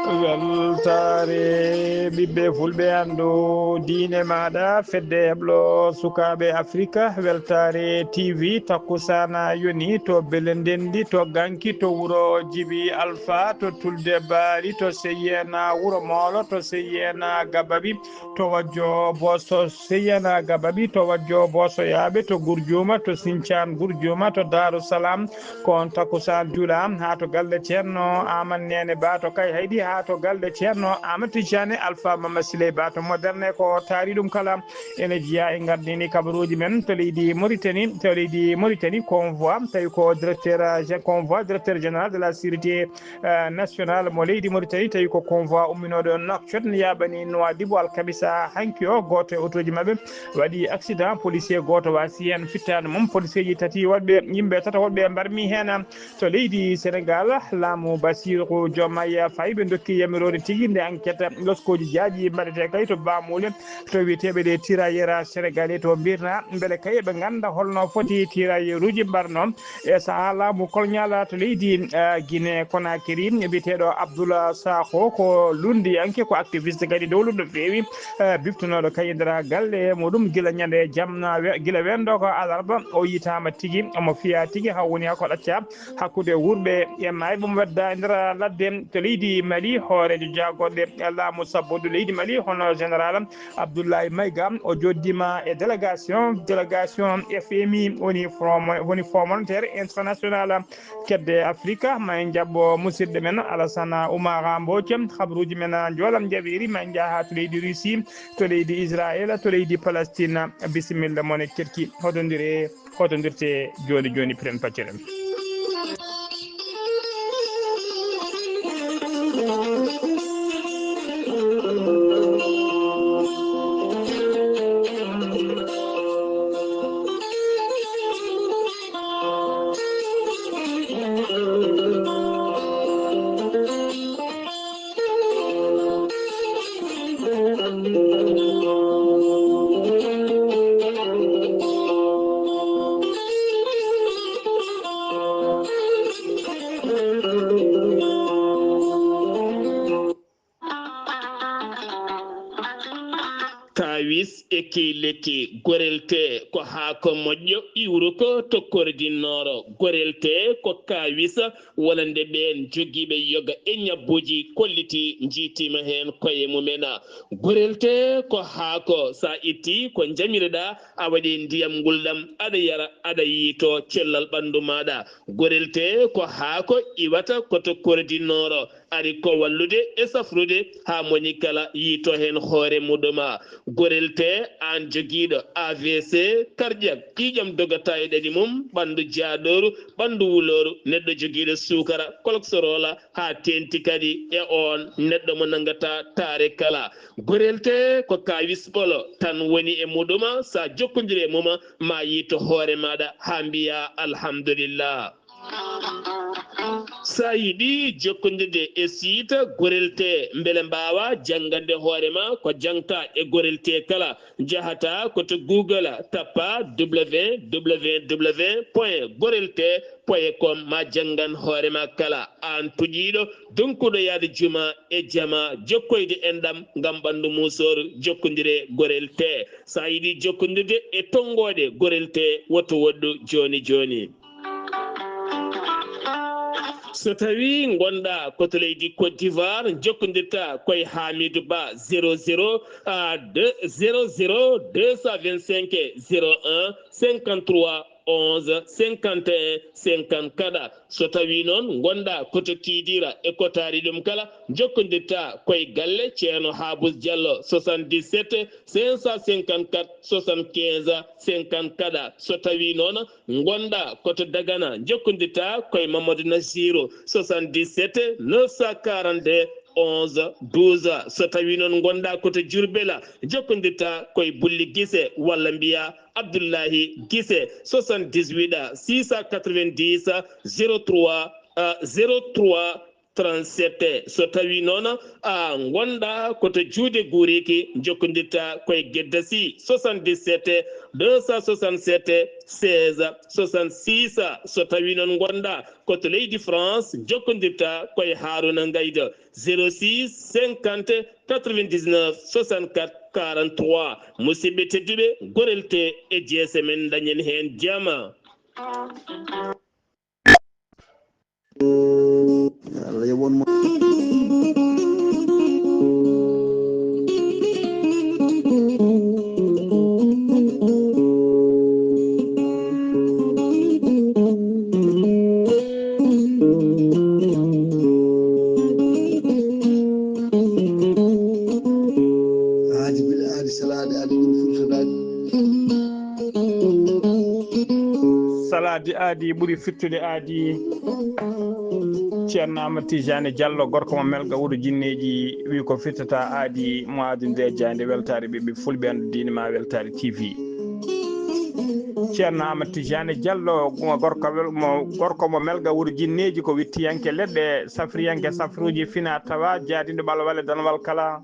weltare ɓiɓɓe fulɓe andu diine maɗa fedde heblo sukaɓe afrique weltare tv takkusana yoni to belendendi to ganki to wuro djibi alpha to tulde baari to seyena wuro molo to seyena gabaɓi to wajjo boso seyena gabaɓi to wajjo bosoyaɓe to gurjuma to sinthiane gurjuma to darussalam kon takkusan juula ha to galle ceerno aman nene ba to kay haydi ha to galde ceerno Amadou Tidiane Alpha Mama Siley ba to moderne ko taari ɗum kala ene jiya e gardini kabaruji men to leydi Mauritanie convoi tawi ko directeur général de la sécurité nationale mo leydi Mauritanie tawi ko convoi umminoɗo Nouakchott ne yaɓani Nouadhibou alkamisa hanki o goto e autoji mabɓe waɗi accident policier goto wasi hen fittade mum policier ji tati yimɓe tata woɗɓe mbarmi hen to leydi Sénégal laamu Bassirou Diomaye Faye ɓe dokki yamirode tigui nde enquête loskoji jaaƴi mbaɗete kay to bamule to wiyeteɓe ɗe tirailleur sénégalais to mbirna beele kay ɓe ganda holno foti tirailleur uji mbarno e saaha laamu kolñal to leydi Guinée Conakry wiyeteɗo Abdoula Sakho ko lundiyanke ko activiste kadi dowluɗo no fewi biftunoɗo kay nder galle muɗum guila ñande jamna guila wendo ko alarba o yitama tigui omo fiya tigui ha woni hako ɗacca hakkude wurɓe e mayɓe mo wedda e nder ladde to leydi Mali hoorejo jagoɗe laamu sabbodu leydi Mali hono général Abdoulaye Maïga o joddima e délégation FMI woni Fonds monétaire international kedde Afrique ma en jabbo musidɗo men Alassane Oumara Mbodj habaruji men joolam jaɓiri ma en jaaha to leydi Russie to leydi Israël to leydi Palestine bisimilla moon e kerki hoɗodirte joni piren pacceren. Kawis eki leki gorelte ko haako moƴƴo iwru ko tokkordinnooro gorelte ko kawis wonande ɓen jogiiɓe yoga e ñabbuji kolliti jiitima heen koye mumena gorelte ko haako sa itti ko jamireɗa a waɗi ndiyam ngulɗam aɗa yara aɗa yiito cellal ɓandu maɗa gorelte ko haako iwata ko tokkordinnooro ari ko wallude e safrude ha moni kala yiito hen hoore muɗuma gorelte an joguiɗo AVC cardiaque ƴiƴam dogata e ɗaɗi mum ɓandu jaaɗoru ɓandu wuloru neɗɗo joguiɗo sukara cholesterol ha tenti kadi e on neɗɗo mo nangata taare kala gorelte ko kawis ɓolo tan woni e muɗuma sa jokkodiri e muma ma yiito hoore maɗa ha mbiya alhamdulillah sa yiɗi jokkodirde e site gorelte beele mbawa janggande hoorema ko jangta e gorelte kala jahata koto Google tappa www.gorelte.com ma janggan hoorema kala an tuƴiɗo donkuɗo yaade juma e jama jokkoyde enɗam gam ɓandu musor jokkodire gorelte sa yiɗi jokkodirde e tonggode gorelte woto woɗɗu joni so tawi gonɗa koto leydi Côte d'Ivoire jokkodirta koye Hamidou Ba 00 225 01 53 11 51 54 so tawi noon gonɗa koto Kidira e kotari ɗum kala jokkodirta koye galle ceerno Habous Diallo 77 554 75 54 so tawi noon gonɗa koto Dagana jokkodirta koye Mamadou Nassirou 77 942 11 12 so tawi noon gonɗa koto Diourbel jokkodirta koye Bulli Guisse walla mbiya Abdoullahi Guisse 78 690 03 37 so tawi noon a gonɗa koto juude guuriki jokkodirta koye geddasi 77 267 16 66 so tawi noon gonɗa koto leydi France jokkodirta koye Haruna Gayda 06 50 99 64 43 musidɓe tedduɓe gorelte e jeese men dañen hen jama. salade aadi ɓuuri fittude aadi ceerno Amadou Tidiane Diallo gorko mo melga wuuro jinneji wi ko fittata aadi mo adunde jande weltare ɓeɓe fulɓe andu diine ma weltare TV ceerno Amadou Tidiane Diallo gorko mo melga wuuro jinneji ko wittiyanke leɗɗe safriyanke safruji fina tawa jaadindo ɓalwale danwal kala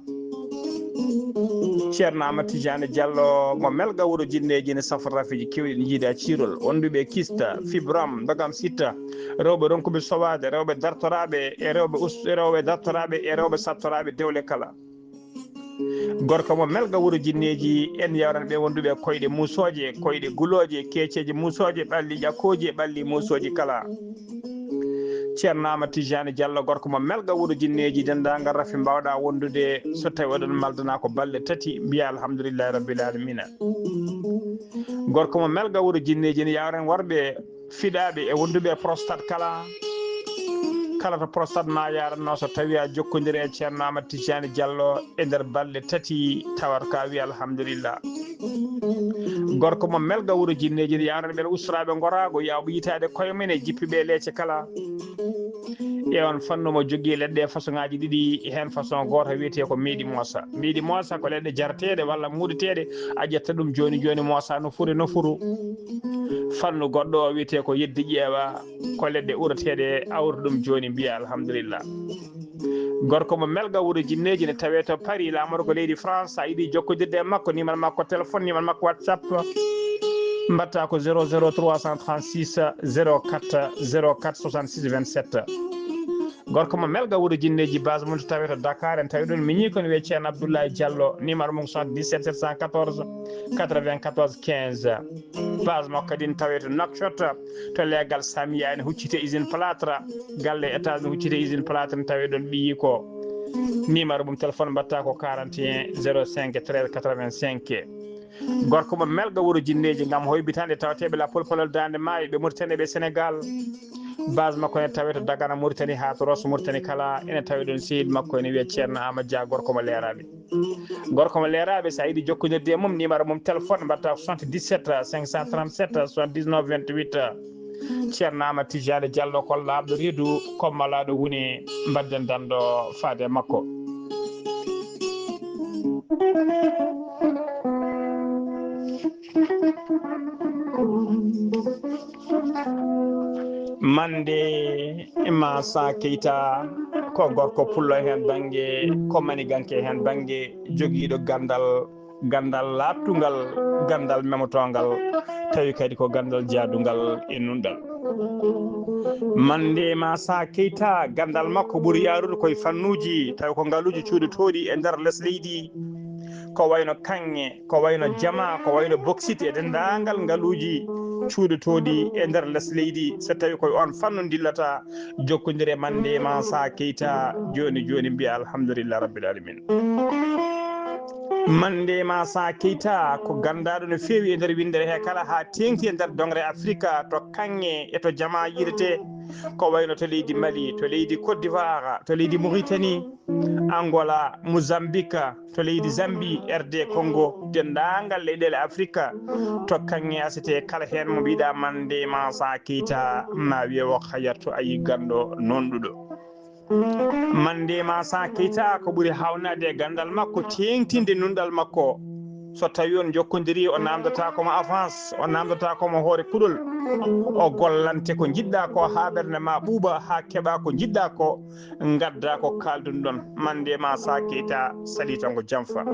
ceerno Amadou Tidiane Diallo mo melga wuuro jinneji ne safra rafiji kewɗi ne jiida cirol wonduɓe kista fibram dogam sitta rewɓe ronkuɓe sowade rewɓe dartoraɓe e rewɓe dartoraɓe e rewɓe sattoraɓe dewle kala gorko mo melga wuuro jinneji en yawran ɓe wonduɓe koyɗe musoje koyɗe guloje keceje musoje ɓalli ƴakkoji e ɓalli musoji kala ceerno Amadou Tidiane Diallo gorko mo melga wuuro jinneji dendagal rafi mbawɗa wondude so tawi oɗon maldana ko balɗe tati mbiya alhamdoulillahi rabbil alamina gorko mo melga wuuro jinneji ne yawren worɓe fiɗaɓe e wonduɓe prostate kala to prostate ma yaranno so tawi a jokkodiri e ceerno Amadou Tidiane Diallo e nder balɗe tati tawat ka wi alhamdoulillah gorko mo melga wuuro jinneji ne yawren ɓeɗa ustaraɓe gorago yawɓe yitade koye men e jippiɓe leece kala e on fannu mo jogui leɗɗe façon ngaji ɗiɗi hen façon goto wiyete ko miiɗi moosa ko leɗɗe jarteɗe walla muuɗeteɗe a ƴetta ɗum joni joni moosa nofuru fannu goɗɗo o wiyete ko yeddi ƴeewa ko leɗɗe urateɗe awra ɗum joni mbiya alhamdoulillah gorko mo melga wuuro jinneji ne tawe to Paris lamoɗo ko leydi France a yiiɗi jokkodirde e makko numéro makko téléphone numéro makko WhatsApp mbatta ko 00 336 04 04 66 27 gorko mo melga wuuro jinneji base mum to tawe to Dakar en tawi ɗum miñi kono wiye ceerno Abdoulaye Diallo numéro mum 77 714 94 15 base makko kadi ne tawe to Nouakchott to leegal Samia ene huccite usine plâtre galle étage ne huccite usine plâtre ne tawe ɗon ɓiyi ko numéro mum téléphone mbatta ko 41 05 13 85 gorko mo melga wuuro jinneji gam hoybitande tawateɓe la polpolol dande maayo ɓe Mauritanie ɓe Sénégal base makko ene tawe to Dagana Mauritanie ha to Rosso Mauritanie kala ene tawi ɗon sehil makko ene wiye ceerno Amadou Dia gorko mo leeraɓe sa yiiɗi jokkodirde e mum numéro mum téléphone mbatta 77 537 79 28 ceerno Amadou Tidiane Diallo ko laaɓɗo reedu kommalaɗo woni mbadden danɗo faade makko mande Massa Keita ko gorko pullo hen banggue ko maniganke hen banggue joguiɗo gandal lattugal gandal memotogal tawi kadi ko gandal jaadugal e nundal mande Massa Keita gandal makko ɓuuri yarude koye fannuji tawi ko ngaluji cuuɗotoɗi e nder less leydi ko wayno kanŋe ko wayno jama ko wayno bauxite e dendagal ngaluji cuuɗotoɗi e nder less leydi so tawi koye on fannu dillata jokkodire mande Massa Keita joni joni mbiya alhamdulillah rabbil alamin mande Massa Keita ko gandaɗo no fewi e nder windere he kala ha tengti e nder dongre Afrique to kanŋe e to jama yidete ko wayno to leydi Mali to leydi Côte d'Ivoire to leydi Mauritanie Angola Mozambique to leydi Zambie RD Congo dendagal leyɗele Afrique to kanŋe asete kala hen mo mbiɗa mande Massa Keita ma wiye wo hayatto ayi ganɗo nonɗuɗo mande Massa Keita ko ɓuuri hawnade e gandal makko tengtinde nundal makko so tawi on jokkodiri o namdata komo avance o namdata komo hoore kuɗol o gollante ko jiɗɗa ko ha ɓerde ma ɓuuɓa ha keɓa ko jiɗɗa ko gadda ko kaldun ɗon mande ma Sa Keita sali tango jamfa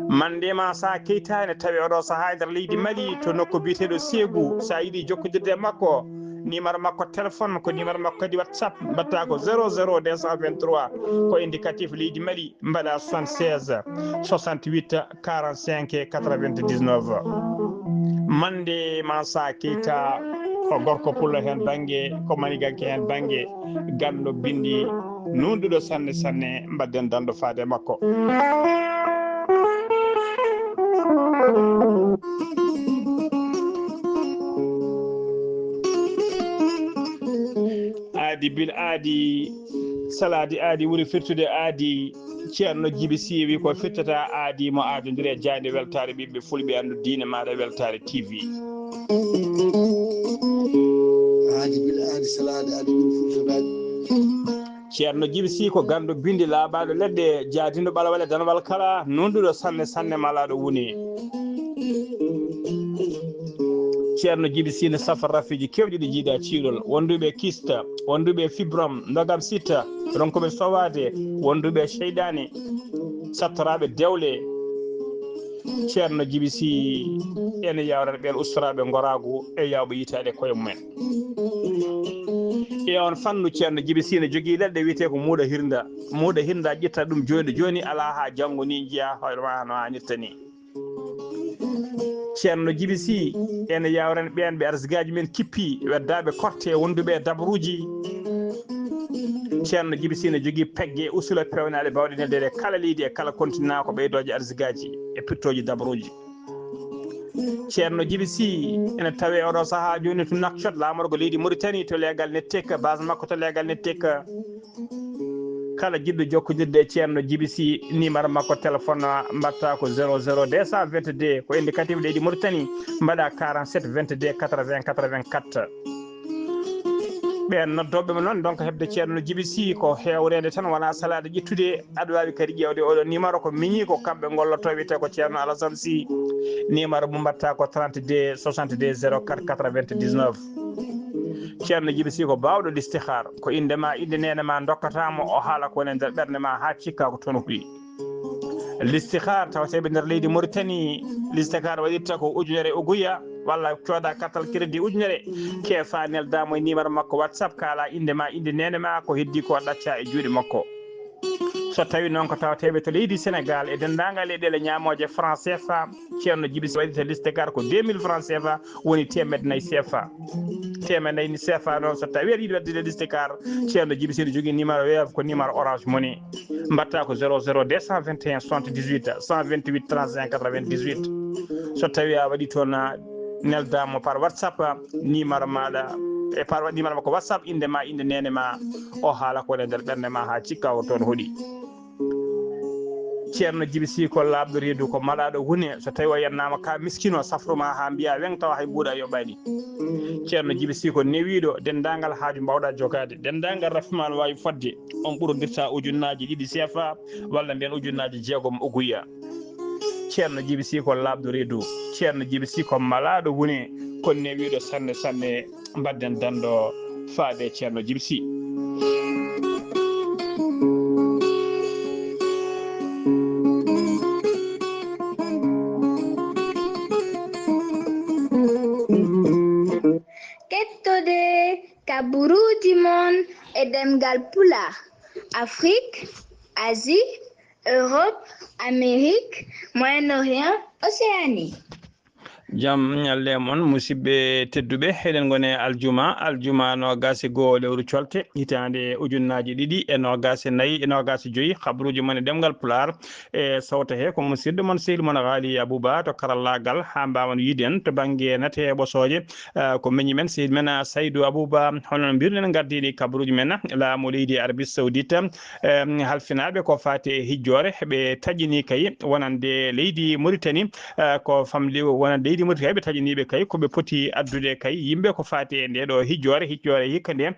mande ma Sa Keita ne tawi oɗo so haydara leydi Mali to nokku biyeteɗo Ségou sa yiiɗi jokkodirde makko numéro makko téléphone ko numéro makko kadi WhatsApp mbatta ko 00 223 ko indicatif leydi Mali mbaɗa 76 68 45 99 mande ma Sa Keita ko gorko pullo hen banggue ko maniganke hen banggue ganno bindi nunduɗo sanne sanne mbadden dando faade makko aadi bil aadi saladi aadi wuri firtude aadi ceerno Djiby Sy wi ko firtata aadi mo aadodiri e jande weltare ɓiɓɓe fulɓe andu diine maɗa weltare TV aadi bil aadi saladi aadi wuri firtude ceerno Djiby Sy ko gandu bindi laaɓaɗo leɗɗe jaadindo ɓalawale danwal kala nonduɗo sanne sanne malaɗo woni ceerno Djiby Sy ne safa rafiji kewɗi ɗi jiiɗa ciirol wonduɓe kista wonduɓe fibrom ndogam sitta ronkoɓe sowade wonduɓe cheydani sattoraɓe dewle ceerno Djiby Sy ene yawrata ɓen ustoraɓe goragu e yawɓe yitade koye mumen e on fannu ceerno Djiby Sy ne jogui leɗɗe wiyete ko muuɗa hirda ƴetta ɗum joni ala ha janggo ni jiiya hoyrema no hannirta ni ceerno Djiby Sy ene yawren ɓen ɓe arsigaji men kippi weddaɓe korte wonduɓe dabruji ceerno Djiby Sy ne jogui pegge usula pewnaɗe bawɗe neldede kala leydi e kala continent ko ɓeydoje arsigaji e pirtoji dabruji ceerno Djiby Sy ene tawe oɗo saaha joni to Nouakchott lamorgo leydi Mauritanie to legal netteka base makko to legal netteka kala jiɗɗo jokkodirde e ceerno Djiby Sy numéro makko téléphone mbatta ko 00 222 ko indicatif leydi Mauritanie mbaɗa 47 22 80 84 ɓen noddoɓe noon donc hebde ceerno Djiby Sy ko hewrede tan wona salade ƴettude aɗa wawi kadi ƴewde oɗo numéro ko mini ko kamɓe golloto wiyete ko ceerno Alassane Sy numéro mo mbatta ko 32 62 04 99 ceerno Djiby Sy ko bawɗo l'istihar ko indema inde nene ma dokkatamo o haala ko woni nder ɓerde ma ha cikka ko toon huyi l'istihar tawateɓe nder leydi Mauritanie l'istihar waɗirta ko ujunere uguya walla cooda kartal crédit ujunere keefa neldamo e numéro makko WhatsApp kala indema inde nene ma ko heddi ko ɗacca e juuɗe makko so tawi noon ko tawateɓe to leydi Sénégal e dendagal leyɗele ñamoje franc CFA ceerno Djiby Sy waɗirta l'istihar ko 2000 franc CFA woni 400 CFA 400 CFA noon so tawi aɗa yiiɗi waddide l'istihar ceerno Djiby Sy ne jogui numéro Wave ko numéro Orange Money mbatta ko 00 221 78 128 35 98 so tawi a waɗi toon neldamo par WhatsApp numéro maɗa e par numéro makko WhatsApp indema inde nene ma o haala ko woni nder ɓerde ma ha cikka o toon hoɗi ceerno Djiby Sy ko labɗo reedu ko maɗaɗo wone so tawi o yennama ka miskino safruma ha mbiya wen tawa hay ɓuuɗa yoɓani ceerno Djiby Sy ko newiɗo dendagal haaju mbawɗa jogade dendagal rafima no wawi fodde on ɓurodirta ujunnaji ɗiɗi CFA walla mbiyen ujunnaji jeegom uguya ceerno Djiby Sy ko labɗo reedu ceerno Djiby Sy ko malaɗo wone ko newiɗo sanne sanne mbadden dando faade ceerno Djiby Sy kettode kaburuji mon e demgal pula Afrique, Asie, Europe, Amérique, Moyen-Orient, Océanie. jam ñalle mon musidɓe tedduɓe eɗen gone aljuma nogase goho lewru colte hitande ujunnaji ɗiɗi e nogase nayyi e nogase joyyi habruji mon e ɗemgal pular e sawta he ko musidɗo mon sehil mon haali Abouba to karallagal ha mbawan yiden to banggue nate ɓosoje ko meññi men sehil men Saydou Abouba hono mbirɗen gardiɗi kabruji men laamu leydi Arabie Saoudite halfinaɓe ko fati e hijjore ɓe taƴini kay wonande leydi Mauritanie ko famli wonande leydi leydi Mauritanie ɓe tajiniɓe kay koɓe poti addude kay yimɓe ko fati e nde ɗo hijjore hikka nde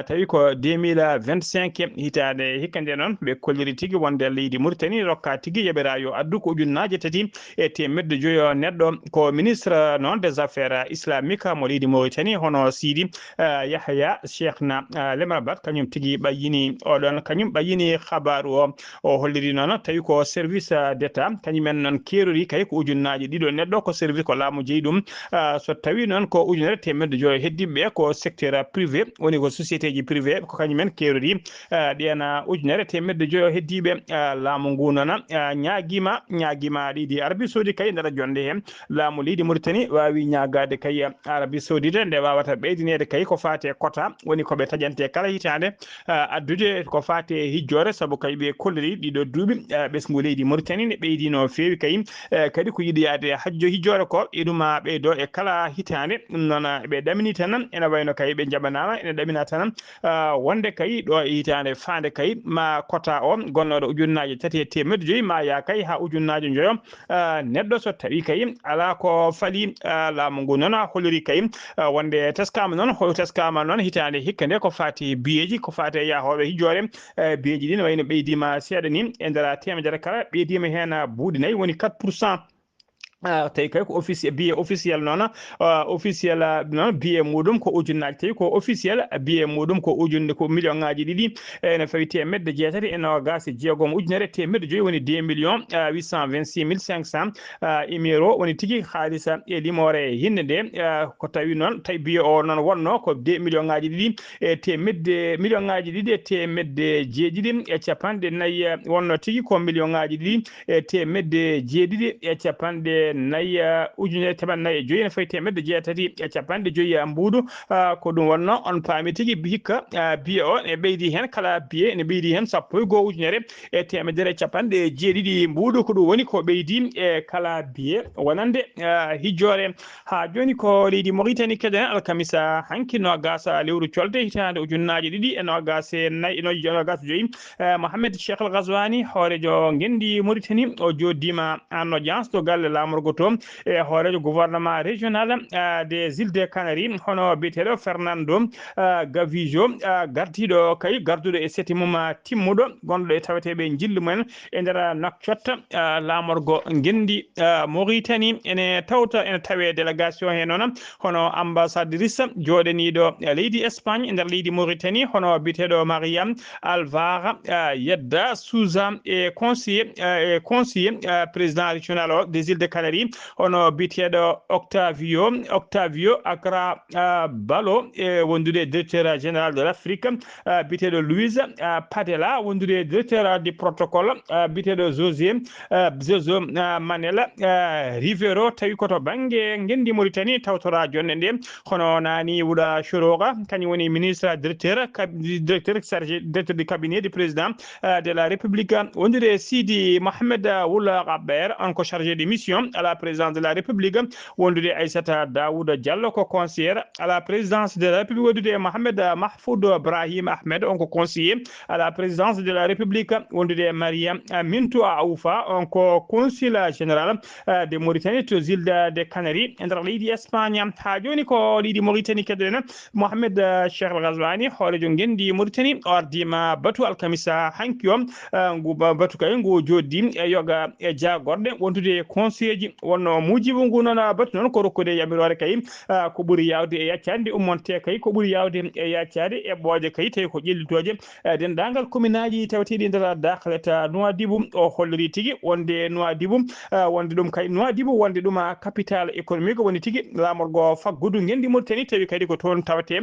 tawi ko 2025 hitande hikka nde noon ɓe kolliri tigui wonde leydi Mauritanie rokka tigui yeɓera yo addu ko ujunnaje 3.5 neɗɗo ko ministre noon des affaires islamique mo leydi Mauritanie hono Sidi Yahya Cheikhna Lemrabat kañum tigui ɓayyini oɗon kañum ɓayyini habaru o holliri noon tawi ko service d'état kañumen noon kerori kay ko ujunnaje ɗiɗo neɗɗo ko service ko laamu jeeyi ɗum so tawi noon ko ujunere 1.5 heddiɓe ko secteur privé woni ko société ji privé ko kañumen kerori ɗena ujunere 1.5 heddiɓe laamu ngu noon ñaguima leydi Arabie Saoudite kay ndara jonde hen laamu leydi Mauritanie wawi ñagade kay Arabie Saoudite nde wawata ɓeydinede kay ko fate quota woni koɓe tajante kala hitande addude ko fate hijjore saabu kay ɓe kolliri ɗiɗo duuɓi ɓesgu leydi Mauritanie ne ɓeydi no fewi kay kadi ko yiɗi yaade hijjore ko iɗuma ɓeydo e kala hitande ɗum noon ɓe ɗamini tan ene wayno kay ɓe jaɓanama ene ɗamina tan wonde kay ɗo hitande fande kay ma quota o gonnoɗo ujunnaje 3.5 ma ya kay ha ujunnaje 5 neɗɗo so tawi kay ala ko faali laamu ngu noon holliri kay wonde teskama noon hitande hikka nde ko fati biyeji ko fati yahoɓe hijjore biyeji ɗi ne wayno ɓeydima seeɗa ni e nder temedere kala ɓeydima hen buuɗi 4 woni 4%. tawi kay ko billet officiel noon officiel noon billet muɗum ko ujunnaje tawi ko officiel billet muɗum ko ujunde ko million ngaji ɗiɗi ene fawi 1.6 ujunere 1.5 woni 2.826.500 émiro woni tigui haalisa e limore hinde nde ko tawi noon tawi billet o noon wonno ko 2 million ngaji ɗiɗi e temedde million ngaji ɗiɗi e temedde jeeɗiɗi e capanɗe nayyi wonno tigui ko million ngaji ɗiɗi e temedde jeeɗiɗi e capanɗe nayi ujunere 4.5 ene fawi 1.6 mbuuɗu ko ɗum wonno on paami tigui hikka billet o ne ɓeydi hen kala billet ne ɓeydi hen 1 ujunere e temedere capanɗe jeeɗiɗi mbuuɗu ko ɗum woni ko ɓeydi e kala billet wonande hijjore ha joni ko leydi Mauritanie keɗen alkamisa hanki gasa lewru colde hitande ujunnaje ɗiɗi e nogas joyyi Mohamed Cheikh Al Ghazouani hoorejo gendi Mauritanie o joddima en audience to galle lamorgo to e hoorejo gouvernement régional des îles des Canaries hono biyeteɗo Fernando Gavijo gardiɗo kay garduɗo e seti mum timmuɗo gonɗo e taweteɓe jillu mumen e nder Nouakchott lamorgo gendi Mauritanie ene tawe délégation he noon hono ambassadrice joɗaniɗo leydi Espagne e nder leydi Mauritanie hono biyeteɗo Mariam Alvara Yedda Souza e conseiller président régional des îles de Canaries hono biyeteɗo Octavio Accra Balo e wondude directeur général de l'Afrique biyeteɗo Louise Padela wondude directeur du protocole biyeteɗo José Manela Rivero tawi koto banggue gendi Mauritanie tawtora jonde nde hono nani wuɗa Choroga kañum woni ministre directeur du cabinet du président de la République wondude Sidi Mohamed Ould Ghabber on ko chargé de mission à la présidence de la République wondude Aissata Daouda Diallo ko conseillère à la présidence de la République wondude Mohamed Mahfoud Brahim Ahmed on ko conseiller à la présidence de la République wondude Maria Mintou Aoufa on ko consul général de Mauritanie to îles des Canaries e nder leydi Espagne ha joni ko leydi Mauritanie keɗen Mohamed Cheikh Al Ghazouani hoorejo gendi Mauritanie o ardima batu alkamisa hanki o ngu batu kay ngu joddi e yoga e jagorɗe wondude conseil ji wonno mujibu ngu noon batu noon ko rokkude yamirore kay ko ɓuuri yawde e yaccade ummonte kay ko ɓuuri yawde e yaccade e ɓooje kay tawi ko ƴellitoje dendagal commune aji taweteɗi nder dakleta Nouadhibou o holliri tigui wonde Nouadhibou wonde ɗum kay Nouadhibou wonde ɗum capital économique woni tigui lamorgo faggudu gendi Mauritanie tawi kadi ko toon tawate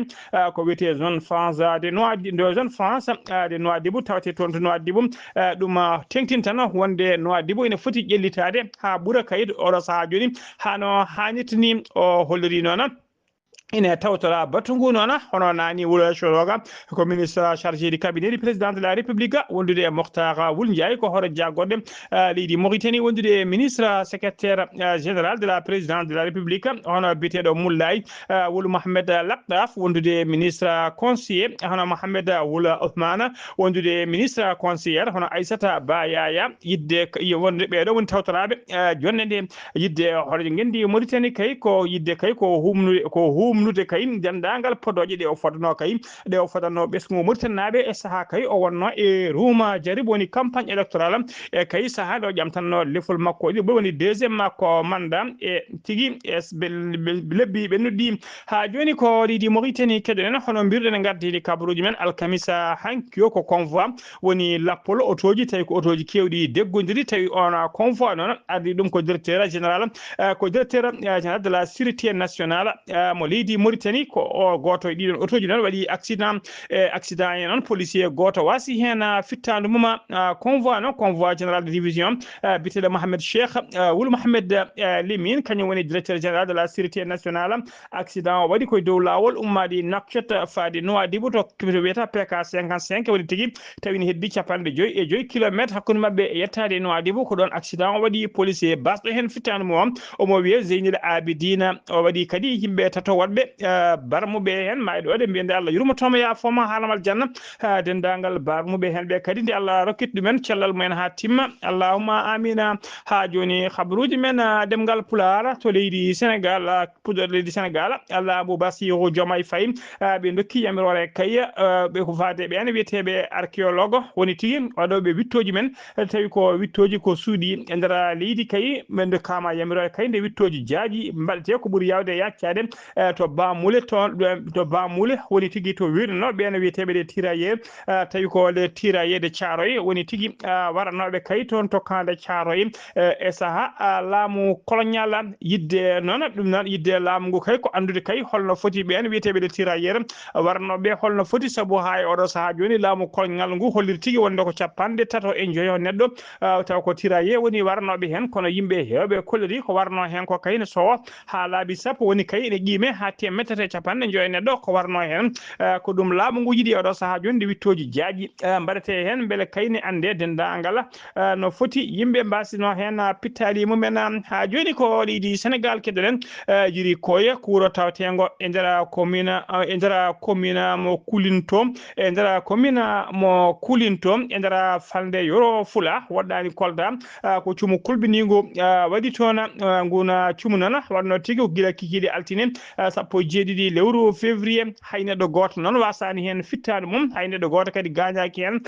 ko wiyete zone France de Nouadhibou tawate toon to Nouadhibou ɗum tengtin tan wonde Nouadhibou ene foti ƴellitade ha ɓuura kayit oɗo saaha joni hano hannirta ni o holliri noon ine tawtora batungu noona hono nani wula choroga ko ministre chargé du cabinet du président de la république wondude e Mokhtar Wul Ndiaye ko horo jaggodde leydi Mauritanie wondude ministre secrétaire général de la présidence de la république hono biteɗo Moulay Wul Mohamed Labdaf wondude ministre conseiller hono Mohamed Wul Othmane wondude ministre conseillère hono Aissata Ba Yaya yidde wonde ɓeɗo woni tawtoraɓe jonde nde yidde hoto gendi Mauritanie kay ko yidde kay ko humnude kay dendagal podoje ɗe o fotano kay ɗe o fotano ɓesgu Mauritanaɓe e saaha kay o wonno e Rouma Jarib woni campagne électorale e kay saaha ɗo ƴamtanno lefol makko ɗi bo woni deuxiéme makko mandat e tigui lebbi ɓe noddi ha joni ko leydi Mauritanie keɗonen hono mbirɗen gardidi kabaruji men alkamisa hankio ko convoi woni lappol otoji tawi ko otoji kewɗi deggodiri tawi on convoi noon ardi ɗum ko directeur général général de la sûreté nationale mo leydi Mauritanie ko o goto e ɗiɗon otoji noon waɗi accident e noon policier goto wasi hen fittandu muma convoi noon convoi général de division biteɗo Mohamed Cheikh Wul Mohamed Limine kañum woni directeur général de la sûreté nationale accident o waɗi koye dow lawol ummade Nouakchott faade Nouadhibou to wiyata PK 55 woni tigui tawini heddi 55 kilométre hakkude mabɓe e yettade Nouadhibou ko ɗon accident o waɗi policier basɗo hen fittandu mum omo wiye Zeynil Abidina o waɗi kadi yimɓe tato waɗɓe barmuɓe hen mayɗo de mbiyande Allah yurmotomo ya foma halamal janna dendagal barmuɓe hen ɓe kadi nde Allah rokkiti ɗumen cellal mumen ha timma allahumma amina ha joni khabaruji men demgal Pulaar to leydi Sénégal puɗɗor leydi Sénégal Allah Bassirou Diomaye Faye ɓe dokki yamirore kay ɓe ko fade ɓen wiyeteɓe archéologue woni tigui waɗoɓe wittoji men tawi ko wittoji ko suuɗi e nder leydi kay ɓe dokkama yamirore kay nde wittoji jaaji mbaɗete ko ɓuuri yawde yaccade to Bamule to Bamule woni tigui to wirno ɓen wiyeteɓe les tirailleurs tawi ko les tirailleurs de Thiaroye woni tigui waranoɓe kay toon tokkade Thiaroye e saaha laamu colonial yidde noon ɗum noon yidde laamu ngu kay ko andude kay holno foti ɓen wiyeteɓe les tirailleurs warnoɓe holno foti saabu ha e oɗo saaha joni laamu colonial ngu holliri tigui wonde ko 30 neɗɗo taw ko tirailleur woni warnoɓe hen kono yimɓe hewɓe kolliri ko warno hen ko kay ne sowa ha laabi sappo woni kay ene qiime ha temedere 50 neɗɗo ko warno hen ko ɗum laamu ngu yiiɗi oɗo saaha joni nde wittoji jaaƴi mbaɗete hen beele kayne ande dendagal no foti yimɓe mbasino hen pittali mumen ha joni ko leydi Sénégal keɗoɗen jiri koye kuuro tawtengo e nder commune mo Koulinto e nder commune mo Koulinto e nder falde Yoro Fula woɗɗani Kolda ko cuumu kulbinigo waɗi toon nguna cuumu noon wanno tigui ko guila kikiɗe altine 17 lewru février hay neɗɗo goto noon wasani hen fittade mum hay neɗɗo goto kadi gañaki hen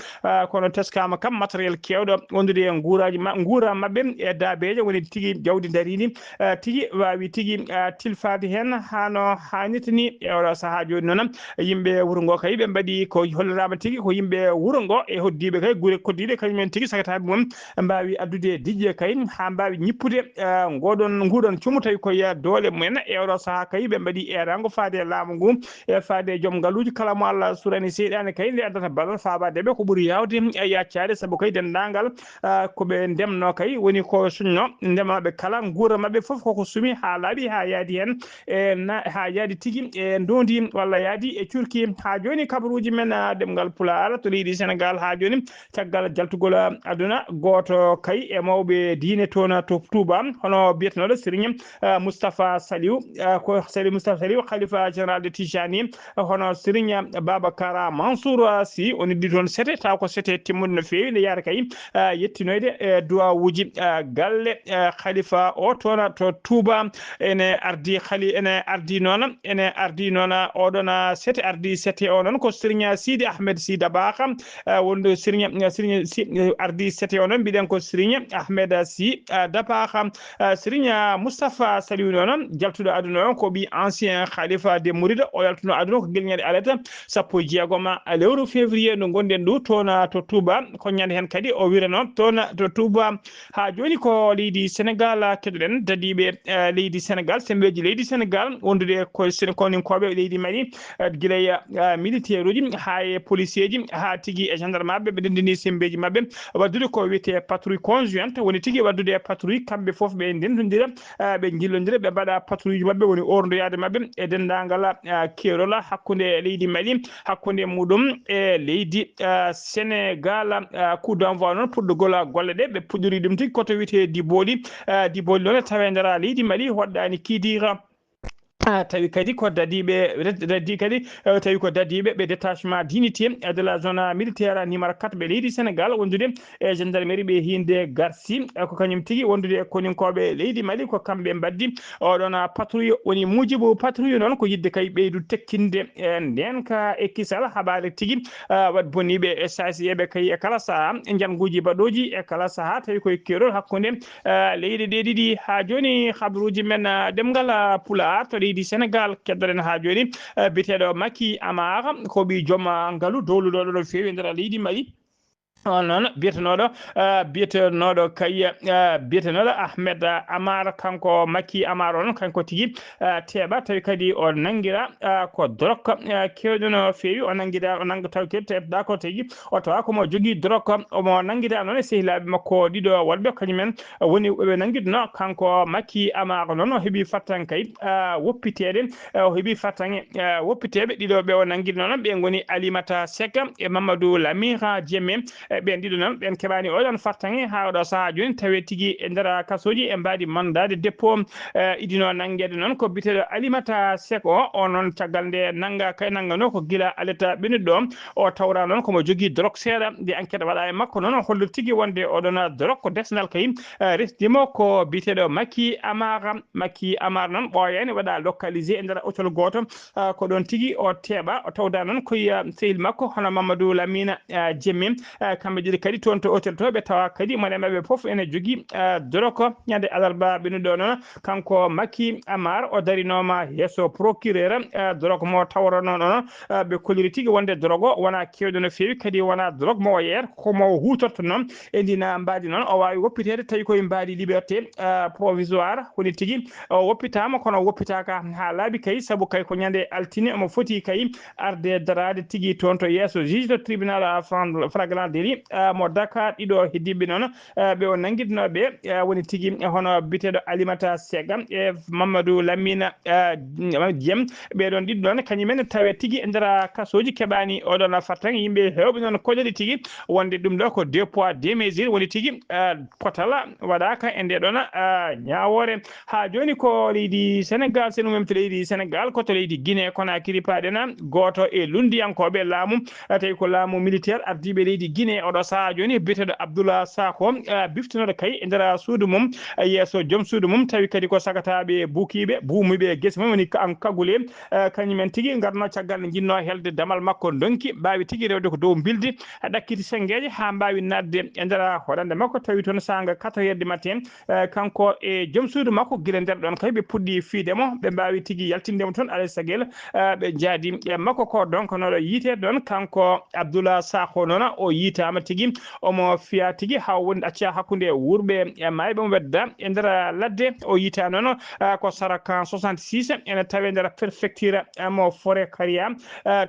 kono teskama kam matériel kewɗo wondude e guura mabɓe e dabeje woni tigui jawdi darini tigui wawi tigui tilfade hen hano hannirta ni e oɗo saaha joni noon yimɓe wuuro ngo kay ɓe mbaɗi ko hollirama tigui ko yimɓe wuuro ngo e hoddiɓe kay guure koddiɗe kañumen tigui sagataɓe mum mbawi addude dijje kay ha mbawi ñippude nguɗon cuumu tawi koye doole mumen e oɗo saaha kay ɓe mbaɗi erago faade laamu ngu e faade joom ngaluji kala mo Allah surani seyɗani kay nde addata ballal fabadeɓe ko ɓuuri yawde e yaccade saabu kay dendagal koɓe ndemno kay woni ko suñno ndemaɓe kala guura mabɓe foof koko suumi ha laaɓi ha yaadi hen ha yaadi tigui e dondi walla yaadi e curki ha joni kabaruji men demgal Pulaar to leydi Sénégal ha joni caggal jaltugol aduna goto kay e mawɓe diine toon to Touba hono biyetenoɗo Serigne Moustapha Saliou ko Serigne Moustapha Saliou khalifa général de Tijani hono Serigne Babacar Mansour Sy on iddi toon sete taw ko sete timmude no fewi nde yaara kay yettinoyde e duwawuji galle khalifa o toon to Touba ene ardi noon oɗon sete ardi sete o noon ko Serigne Sidi Ahmed Sy Dabakh wonde Serigne ardi sete o noon mbiɗen ko Serigne Ahmed Sy Dabakh Serigne Moustapha Saliou noon jaltuɗo aduna on ko ɓi ancien khalifa des Mourides o yaltuno aduna ko guelñade alata 16 lewru février no gonɗen ɗo toon to Touba ko ñande hen kadi o wirano toon to Touba ha joni ko leydi Sénégal keɗoɗen dadiɓe leydi Sénégal sembeji leydi Sénégal wondude koninkoɓe leydi Mali guilay militaire uji ha e policier ji ha tigui e gendarme ɓe dendini sembeji mabɓe waddude ko wiyete patrouille conjointe woni tigui waddude patrouille kamɓe foof ɓe ndendodira ɓe jillodira ɓe mbaɗa patrouille mabɓe woni ordoyade mabɓe sukaɓe e dendagal kerola hakkunde leydi Mali hakkunde muɗum e leydi Sénégal coup d'envoi noon puɗɗogol golle ɗe ɓe puɗɗori ɗum tigi koto wiyete Diboli noon tawe nder leydi Mali hoɗɗani kidira tawi kadi ko dadi kadi tawi ko dadiɓe ɓe détachement d'unité de la zone militaire numéro 4 ɓe leydi Sénégal wondude e gendarmerie ɓe hinde garsi ko kañum tigui wondude e koninkoɓe leydi Mali ko kamɓe mbaddi oɗon patrouille woni mujibu patrouille noon ko yidde kay ɓeydu tekkinde nden ka e kisal haɓare tigui wat boniɓe e sasiyeɓe kay e kala saaha janguji baɗoji e kala saaha tawi koye kerol hakkude leydi ɗe ɗiɗi ha joni habaruji men demgal Pulaar to leydi Sénégal keddoren ha joni biteɗo Macky Amar ko ɓi joom ngaalu dowluɗo ɗo fewi nder leydi Mali on noon biyetenoɗo kay biyetenoɗo Ahmed Amar kanko Macky Amar on kanko tigui teeɓa tawi kadi o nanguira ko drok kewɗo no fewi o nanguira o nanga taw kadi teɓɗa ko tigui o tawa komo jogui drok omo nanguira noon e sehilaɓe makko ɗiɗo wonɓe kañumen woni ɓe nanguidno kanko Macky Amar noon o heeɓi fattan kay woppitede o heeɓi fattan woppiteɓe ɗiɗo ɓe o nanguidno noon ɓe goni Alimata Seck e Mamadou Lamira Diémé ɓen ɗiɗo noon ɓen keɓani oɗon fartange ha oɗo saaha joni tawi tigui e nder kasoji e mbadi mandade dépôt idino nanguede noon ko biteɗo Alimata Seck o noon caggal nde nanga kay nangano ko guila aleta ɓennuɗo o tawra noon komo jogui drogue seeɗa nde enquête waɗa e makko noon hollo tigui wonde oɗon drogue ko desnal kay resdimo ko biteɗo Macky Amar noon ɓooyani waɗa localisé e nder hôtel goto ko ɗon tigui o teeɓa o tawda noon koye sehil makko hono Mamadou Lamina Diémé kamɓe ɗiɗi kadi toon to hôtel to ɓe tawa kadi mone mabɓe foof ene jogui drogue ñande alarba ɓennuɗo noon kanko Macky Amar o darinoma yesso procureur drogue mo tawrano noon ɓe koliri tigui wonde drogue o wona kewɗo no fewi kadi wona drogue mo yeer komo hutorto noon e ndina mbadi noon o wawi woppitede tawi koye mbadi liberté provisoire woni tigui o woppitama kono woppitaka ha laaɓi kay saabu kay ko ñande altine omo foti kay arde darade tigui toon to yesso juge de tribunal flagrant délit mo Dakar ɗiɗo heddiɓe noon ɓe o nanguidnoɓe woni tigui hono biteɗo Alimata Seck e Mamadou Lamina Diém ɓeɗon ɗiɗo noon kañumen tawe tigui e nder kasoji keɓani oɗon fattan yimɓe hewɓe noon koƴoli tigui wonde ɗum ɗo ko deux poids deux mesures woni tigui potala waɗaka e nde ɗon ñawore ha joni ko leydi Sénégal sen umemto leydi Sénégal koto leydi Guinée Conakry paɗena goto e lundiyankoɓe laamu tawi ko laamu militaire ardiɓe leydi Guinée oɗo saaha joni biteɗo Abdoulaye Sakho biftinoɗo kay e nder suudu mum yesso joom suudu mum tawi kadi ko sagataɓe buukiɓe buumuɓe guese mum woni an kagule kañumen tigui garno caggal nde jinno helde damal makko donki mbawi tigui rewde ko dow bildi ɗakkiti sengueje ha mbawi nadde e nder hoɗande makko tawi toon sanga 4h du matin kanko e joom suudu makko guila nder ɗon kay ɓe puɗɗi fiidemo ɓe mbawi tigui yaltindemo toon alay saguel ɓe jaadi e makko ko donc noɗo yiite ɗon kanko Abdoulaye Sakho noon o yiitama tigui omo fiya tigui ha woni acca hakkude wurɓe e mayɓe mo wedda e nder ladde o yiita noon ko Sarakan 66 ene tawe nder préfecture mo forêt Karia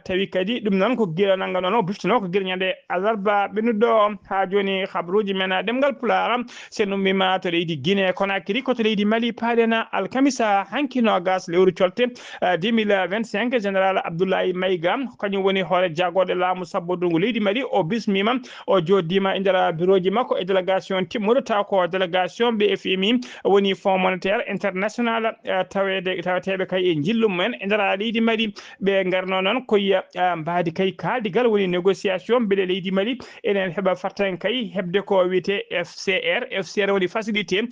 tawi kadi ɗum noon ko guila nanga noon o biftino ko guila ñande alarba ɓennuɗo ha joni habaruji men ɗemgal Pulaar sen ummima to leydi Guinée Conakry koto leydi Mali paɗena alkamisa hankino gas lewru colte 2025 général Abdoulaye Maïga kañum woni hoore jagoɗo laamu sabbodungu leydi Mali o bismima o joddima e nder bureau ji makko e délégation timmuɗo taw ko délégation ɓe FMI woni fonds monétaire international taweteɓe kay e jillu mumen e nder leydi Mali ɓe garno noon koye mbadi kay kaldigal woni négociation beele leydi Mali enen heeɓa fartan kay hebde ko wiyete FCR woni facilité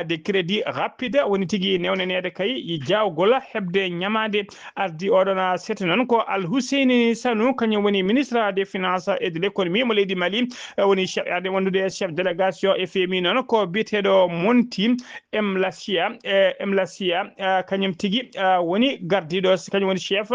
de crédit rapide woni tigui newnanede kay jawgol hebde ñamade ardi oɗon sete noon ko Alhusseini Sanou kañum woni ministre des finances et de l'économie mo leydi Mali woni arde wondude chef délégation FMI noon ko biteɗo Monti Mlacia kañum tigui woni gardiɗo kañum woni chef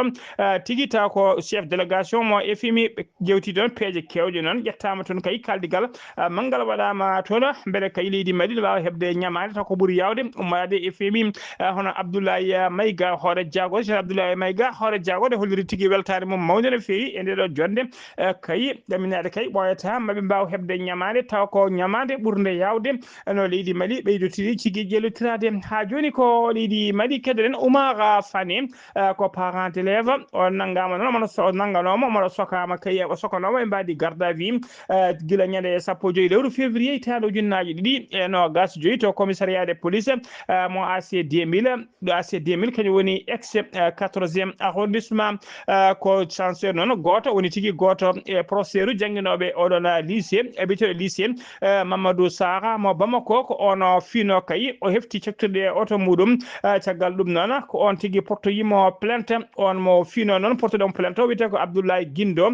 tigui taw ko chef délégation mo FMI jewti ɗon peeje kewje noon ƴettama toon kay kaldigal manggal waɗama toon beele kay leydi Mali ne wawa hebde ñamade taw ko ɓuuri yawde ummade FMI hono Abdoulaye Maïga hoore jagoɗo cheikh Abdoulaye Maïga hoore jagoɗo holliri tigui weltare mum mawde no fewi e ndeɗo jonde kay ɗaminade kay ɓoyata wallata maɓe mbaw hebde ñamade taw ko ñamade ɓurde yawde no leydi Mali ɓeydotiri cigui jellotirade ha joni ko leydi Mali kedoɗen Oumar Fane ko parent élève o nanggama noon omo nangganoma omo sokama kay o sokanoma e mbadi garde à vue guila ñande 15 lewru février hitande ujunnaje ɗiɗi e nogas joyi to commissariat de police mo AC 2000 ɗo AC 2000 kañum woni ex 4e arrondissement ko censeur noon goto woni tigui goto e professeur jangguinoɓe oɗon lycée biteɗo lycée Mamadou Sara mo Bamako ko ono fino kay o hefti cektude auto muɗum caggal ɗum noon ko on tigui portoyimo plainte on mo fino noon portoɗon plainte o wiyete ko Abdoulaye Guindo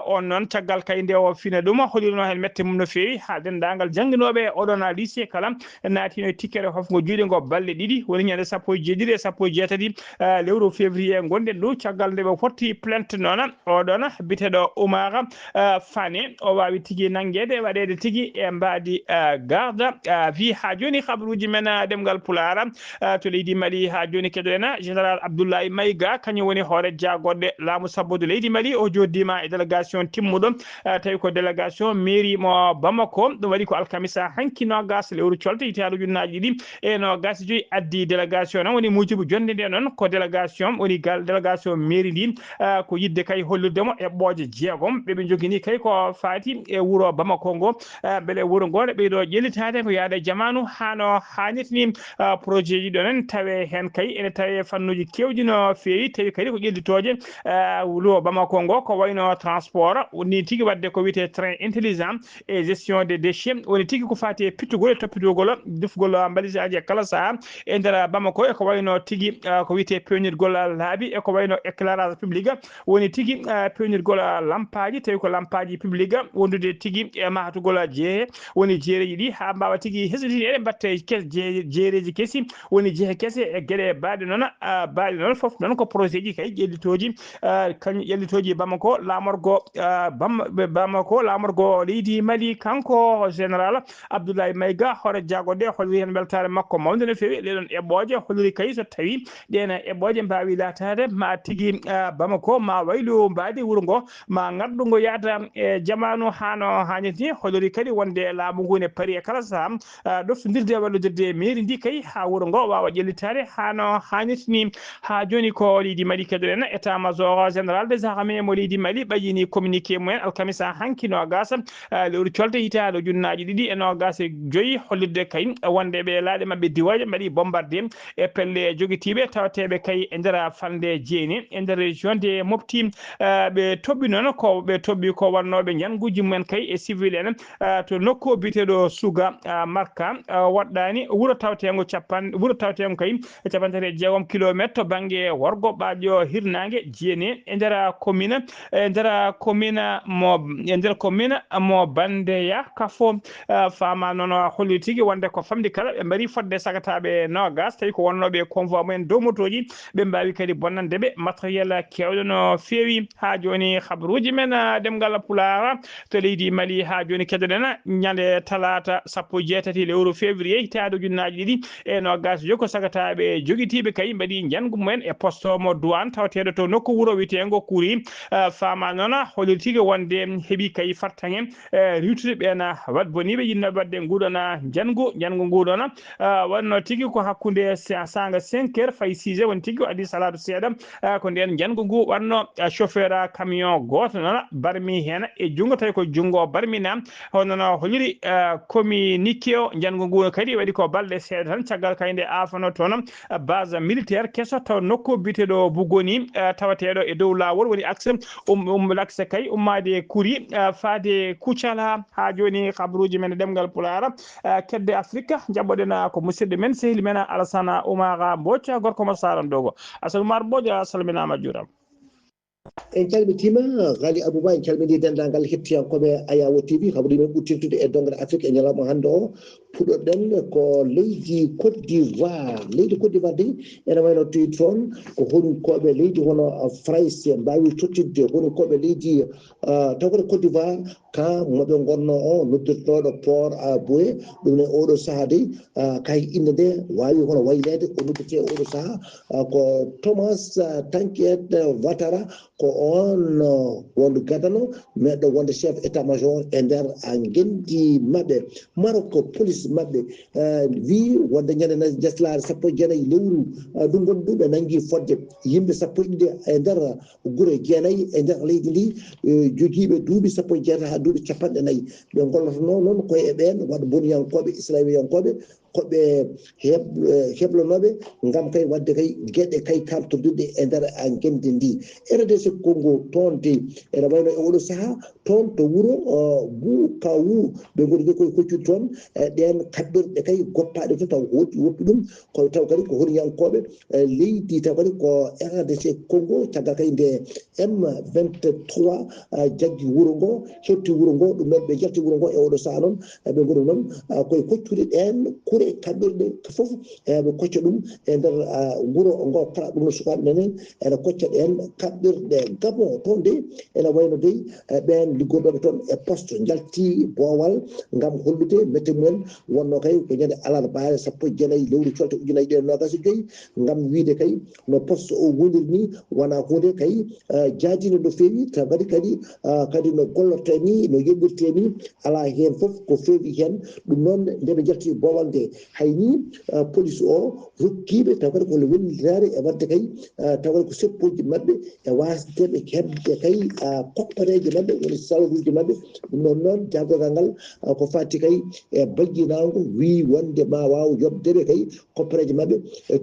on noon caggal kay nde o fina ɗum holirno hen mette mum no fewi ha dendagal jangguinoɓe oɗon lycée kala natino e tikkere hofgo juuɗe ngo balɗe ɗiɗi woni ñande 17 e 17 lewru février gonɗen ɗo caggal nde ɓe fotti plainte noon oɗon biteɗo Oumar Fane o wawi tigui nanguede waɗede tigui e mbadi garde vie ha joni habaruji men ɗemgal Pulaar to leydi Mali ha joni keɗoɗen général Abdoulaye Maïga kañum woni hoore jagoɗɗe laamu sabbude leydi Mali o joddima e délégation timmuɗo tawi ko délégation mairie mo Bamako ɗum waɗi ko alkamisa hanki nogas lewru colte hitande ujunnaje ɗiɗi e nogas joyyi addi délégation noon woni mujibu jonde nde noon ko délégation woni gal délégation mairie ndi ko yidde kay holludemo e ɓooje jeegom ɓeɓe jogini kay ko faati e wuuro Bamako ngo beele wuuro ngo ne ɓeydo ƴellitade ko yaade jamanu hano hannitini projet ji ɗo noon tawe hen kay ene tawe fannuji kewɗi no fewi tawi kadi ko ƴellitoje wuuro Bamako ngo ko wayno transport woni tigui wadde ko wiyete train intelligent et gestion des déchets woni tigui ko fati e pittugol e toppitogol defgol balisaji e kala saaha e nder Bamako e ko wayno tigui ko wiyete pewnirgol laabi e ko wayno éclairage public woni tigui pewnirgol lampaji tawi ko lampaji public wondude tigui e mahatugol jeeye woni jeereji ɗi ha mbawa tigui hesɗitide eɗe mbatte jeereji keesi woni jeehe keese e gueɗe baɗe noon foof noon ko projet ji kay ƴellitoji kañum ƴellitoji Bamako lamorgo Bamako lamorgo leydi Mali kanko général Abdoulaye Maïga hoore jagoɗe holliri hen weltare makko mawde no fewi ɗeɗon eɓɓoje holliri kay so tawi ɗen eɓɓoje mbawi latade ma tigui Bamako ma waylu mbadi wuuro ngo ma ngaddugo yaada e jamanu hano hanniti holliri kadi wonde laamu ngu ne paari e kala saaha ɗoftodirde wallodirde mairie ndi kay ha wuuro ngo wawa ƴellitade hano hannitini ha joni ko leydi Mali keɗoɗen état major général des armées mo leydi Mali ɓayini communiqué mumen alkamisa hanki nogas lewru colte hitande ujunnaje ɗiɗi e nogas e joyyi hollirde kay wonde ɓe laaɗe mabɓe diwaje mbaɗi bombardé e pelle joguitiɓe tawateɓe kay e nder fande jeeni e nder région de Mopti ɓe toɓɓi noon ko ɓe toɓɓi ko wannoɓe janguji mumen kay e civil en to nokku biteɗo Suga Marka waɗɗani wuuro tawtengo kay capantati e jeegom kilométre to banggue Worgo ɓaƴo hirnangue jeeni e nder commune mo Bandeya kafo fama noon holli tigui wonde ko famdi kala ɓe mbari fodde sagataɓe nogas tawi ko wonnoɓe convoi mumen dow motoji ɓe mbawi kadi bonnandeɓe matériel kewɗo no fewi ha joni habaruji men ɗemgal Pulaar to leydi Mali ha joni keɗoɗen ñande talata 16 lewru février hitande ujunnaje ɗiɗi e nogas joyi ko sagataɓe joguitiɓe kay mbaɗi jangu mumen e poste mo douane tawateɗo to nokku wuuro witenego Kouri fama noon holliri tigui wonde heeɓi kay fartaŋe riwtude ɓen wat boniɓe yinnoɓe wadde nguɗon jangu nguɗon wonno tigui ko hakkude sanga 5 heures fayi 6 heures woni tigui adi salatu seeɗa ko nden jangu ngu wanno chauffeur camion goto noon barmi hen e junggo tawi ko junggo barmina hono no holliri communiqué o jangu ngu kadi waɗi ko balɗe seeɗa tan caggal kayde afano toon base militaire kesso taw nokku biteɗo Bugoni tawateɗo e dow lawol woni axe l'axe kay ummade Kouri faade Kucala ha joni habaruji men ɗemgal Pulaar kedde Afrique jabboɗen ko musidɗo men sehili men Alassane Oumar Mbodj gorko mo Saran Dogo Alassane Oumar Mbodj salminama juurama en calmitima Ghali Abouba en calmini dendagal hettiyankoɓe Ayawo TV habaru men ɓurtintude e dongre Afrique e ñalawma hande o puɗɗoɗen ko leydi Côte d'Ivoire de ene wayno toyi toon ko honkoɓe leydi hono France mbawi tottidde honkoɓe leydi taw koto Côte d'Ivoire ka moɓe gonno o noddirtoɗo port à boye ɗum ne oɗo saaha de kay inde nde wawi hono waylede ko noddite oɗo saaha ko Thomas Tanket Ouattara ko on wonde gadano meɗo wonde chef état major e nder gendi mabɓe Maroc police mabɓe wi wonde ñande jeslare 19 lewru ɗum gon ɗum ɓe nangi fodde yimɓe 11 e nder guure 9 e nder leydi ndi jogiiɓe duuɓi 16 ha duuɓi 40 ɓe gollotono noon koye e ɓen waɗa boniyankoɓe islamiyankoɓe koɓe heblanoɓe ngam kay wadde kay gueɗe kay kaltodirɗe e nder gendi ndi RDC Congo toon de ene wayno e oɗo saaha toon to wuuro Bukavu ɓe goni koye koccude toon ɗen kaɓɓirɗe kay goppaɗe to taw woppi ɗum ko taw kadi ko horiyankoɓe leydi taw kadi ko RDC Congo caggal kay nde M23 jaggi wuuro ngo hetti wuuro ngo ɗum noon ɓe jalti wuuro ngo e oɗo saaha noon ɓe goni noon koye koccude ɗen kure kaɓɓirɗe foof ɓe kocca ɗum e nder wuuro ngo kala ɗum no sukaɓe nenen ene kocca ɗen kaɓɓirɗe Gabon toon de ene wayno dey ɓen liggoɗoɓe toon e poste jalti boowal ngam hollude météo mumen wonno kay ko ñande alarba 19 lewru colte ujunnaje ɗiɗi e nogas e joyyi ngam wiide kay no poste o woniri ni wona hunde kay jaadino no feewi taw kadi no gollote ni no yeɓɓirte ni ala hen foof ko feewi hen ɗum noon nde ɓe jalti boowal nde hayni police o rokkiɓe taw kadi kono wellitare e wadde kay taw kadi ko seppoji mabɓe e wasdeɓe hebde kay koppareje mabɓe woni salaruji mabɓe ɗum noon jaggogal ngal ko fatti kay e bayyinago wi wonde ma waw yobdeɓe kay koppareje mabɓe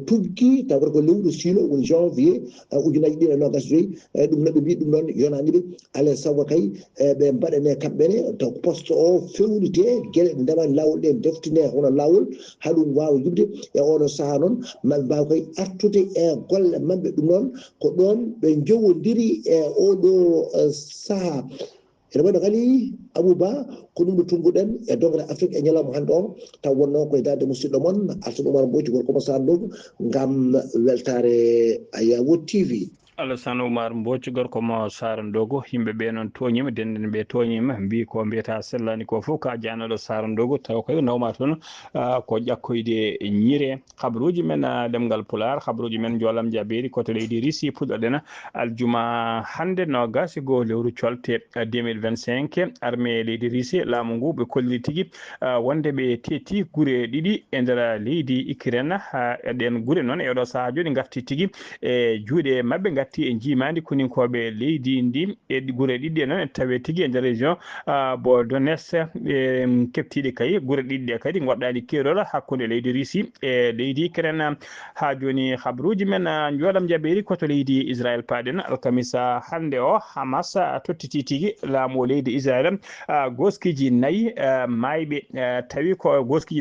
tuggi taw kadi ko lewru sino woni janvier ujunnaje ɗiɗi e nogas joyyi ɗum noon ɓe mbi ɗum noon yonaniɓe alay saago kay ɓe mbaɗane kamɓene taw poste o fewnite gueɗe ɗe ndemani lawol ɗe deftine hono lawol haɗum wawa yubde e oɗo saaha noon maɓe mbawa koye artude e golle mabɓe ɗum noon ko ɗon ɓe jowodiri e oɗo saaha ene waɗi kadi Abouba ko ɗum ɗo tungguɗen e dogre Afrique e ñalawma hande o taw wonno koye darde musidɗo moon Alassane Oumar Mbodji gorko mo Sandogu ngam weltare Ayawo TV. Alassane Oumar Mbodji gorko mo Sarandogo yimɓe ɓe noon toñima denden ɓe toñima mbi ko mbiyata sellani ko fof ka janoɗo Sarandogo taw koy nawma toon ko ƴakkoyde ñiire habaruji men ɗemgal Pulaar habaruji men jolam jabiri koto leydi Russie puɗɗoɗen aljuma hande nogas go lewru colte 2025 armée leydi Russie laamu ngu ɓe kolli tigui wonde ɓe tetti guure ɗiɗi e nder leydi Ukraine ɗen guure noon e oɗo saaha joni garti tigui e juuɗe mabɓe gatti e jimadi koninkoɓe leydi ndi e guure ɗiɗɗi noon e tawe tigui e nder région bo Donetsk ɓe keftiɗe kay guure ɗiɗɗe kadi goɗɗani keerol hakkude leydi Russie e leydi Ukraine ha joni habaruji men joɗam jaɓeri koto leydi Israël paɗen alkamisa hande o Hamas tottiti tigui laamu leydi Israël goskiji nayyi mayɓe tawi ko goskiji